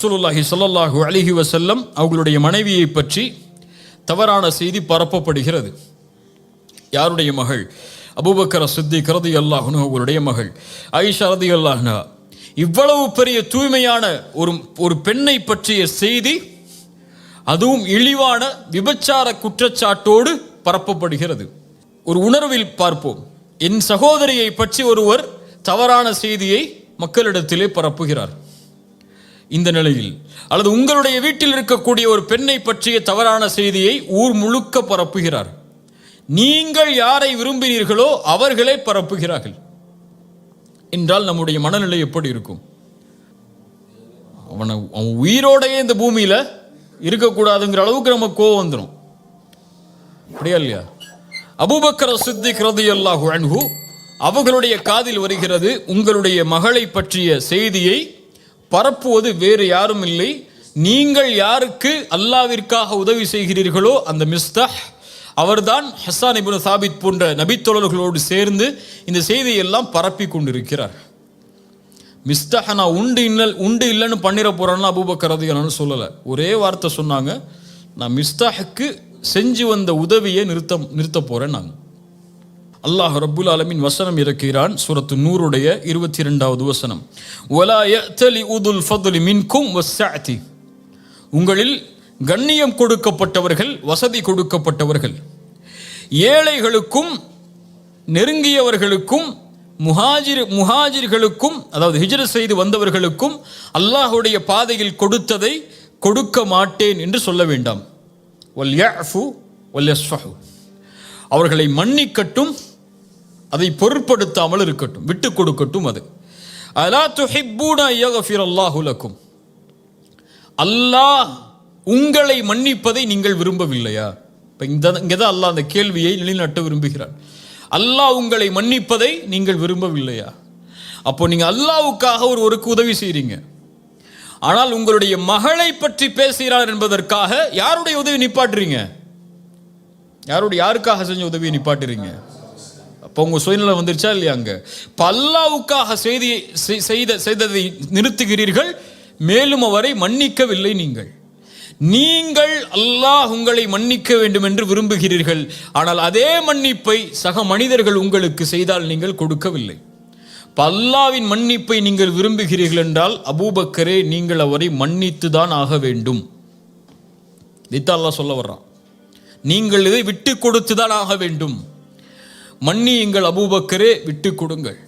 ரசூலுல்லாஹி ஸல்லல்லாஹு அலைஹி வஸல்லம் அவர்களுடைய மனைவியை பற்றி தவறான செய்தி பரப்பப்படுகிறது. யாருடைய மகள்? அபூபக்கர் சித்திக் ரலியல்லாஹு அன்ஹு அவர்களுடைய மகள் ஆயிஷா ரலியல்லாஹு அன்ஹா. இவ்வளவு பெரிய தூய்மையான ஒரு பெண்ணை பற்றிய செய்தி, அதுவும் இழிவான விபச்சார குற்றச்சாட்டோடு பரப்பப்படுகிறது. ஒரு உணர்வில் பார்ப்போம். என் சகோதரியை பற்றி ஒருவர் தவறான செய்தியை மக்களிடத்திலே பரப்புகிறார். இந்த நிலையில் அல்லது உங்களுடைய வீட்டில் இருக்கக்கூடிய ஒரு பெண்ணை பற்றிய தவறான செய்தியை ஊர் முழுக்க பரப்புகிறார். நீங்கள் யாரை விரும்பினீர்களோ அவர்களே பரப்புகிறார்கள் என்றால் நம்முடைய மனநிலை எப்படி இருக்கும்? அவன் உயிரோடையே இந்த பூமியில இருக்கக்கூடாதுங்கிற அளவுக்கு நம்ம கோவம் வந்துடும். அப்படியா இல்லையா? அபூபக்கர் சித்திக் ரலியல்லாஹு அன்ஹு அவர்களுடைய காதில் வருகிறது, உங்களுடைய மகளை பற்றிய செய்தியை பரப்புவது வேறு யாரும் இல்லை, நீங்கள் யாருக்கு அல்லாவிற்காக உதவி செய்கிறீர்களோ அந்த மிஸ்தாஹ் அவர்தான் ஹஸ்ஸான் இப்னு சாபித் போன்ற நபித்தோழர்களோடு சேர்ந்து இந்த செய்தியை எல்லாம் பரப்பி கொண்டிருக்கிறார். மிஸ்தாஹ் நான் உண்டு இல்லைன்னு பண்ணிட போறேன்னு அபூபக்கர் ரலியல்லாஹு சொல்லலை. ஒரே வார்த்தை சொன்னாங்க, நான் மிஸ்தாஹுக்கு செஞ்சு வந்த உதவியை நிறுத்த போறேன். நான் அல்லாஹ் ரப்புல் ஆலமீன் வசனம் இறக்கிறான். சூரத்து நூருடைய 22வது வசனம், வலா யஅ்தலி உதுல் ஃபத்லி மின்கும் வஸ்ஸஅதி. உங்களில் கண்ணியம் கொடுக்கப்பட்டவர்கள், வசதி கொடுக்கப்பட்டவர்கள், ஏழைகளுக்கும் நெருங்கியவர்களுக்கும் முஹாஜிர்களுக்கும், அதாவது ஹிஜ்ரத் செய்து வந்தவர்களுக்கும் அல்லாஹ்வுடைய பாதையில் கொடுத்ததை கொடுக்க மாட்டேன் என்று சொல்ல வேண்டாம். வல் யஅஃபு வல் யஸ்ஃபஹு. அவர்களை மன்னிக்கட்டும், அதை பொருட்படுத்தாமல் இருக்கட்டும், விட்டு கொடுக்கட்டும். அது அலா துஹிப்பூன யக்ஃபிரல்லாஹு லக்கும். அல்லாஹ் உங்களை மன்னிப்பதை நீங்கள் விரும்பவில்லையா? இப்போ இங்கே தான் அல்லாஹ் அந்த கேள்வியை நிலைநாட்ட விரும்புகிறார். அல்லாஹ் உங்களை மன்னிப்பதை நீங்கள் விரும்பவில்லையா? அப்போ நீங்கள் அல்லாஹ்வுக்காக ஒருவருக்கு உதவி செய்கிறீங்க, ஆனால் உங்களுடைய மகளை பற்றி பேசுகிறார் என்பதற்காக யாருடைய உதவி நிப்பாட்டுறீங்க? யாருக்காக செஞ்ச உதவியை நிப்பாட்டுறீங்க? அப்போ உங்க சுயநலம் வந்துருச்சா இல்லையா? அங்க இப்போ அல்லாஹ்வுக்காக செய்ததை நிறுத்துகிறீர்கள், மேலும் அவரை மன்னிக்கவில்லை. நீங்கள் அல்லாஹ் உங்களை மன்னிக்க வேண்டும் என்று விரும்புகிறீர்கள், ஆனால் அதே மன்னிப்பை சக மனிதர்கள் உங்களுக்கு செய்தால் நீங்கள் கொடுக்கவில்லை. அல்லாஹ்வின் மன்னிப்பை நீங்கள் விரும்புகிறீர்கள் என்றால் அபூபக்கரே நீங்கள் அவரை மன்னித்து தான் ஆக வேண்டும். இதைத்தான் அல்லாஹ் சொல்ல வர்றான். நீங்கள் இதை விட்டு கொடுத்துதான் ஆக வேண்டும். மன்னியுங்கள் அபூபக்கரே, விட்டு கொடுங்கள்.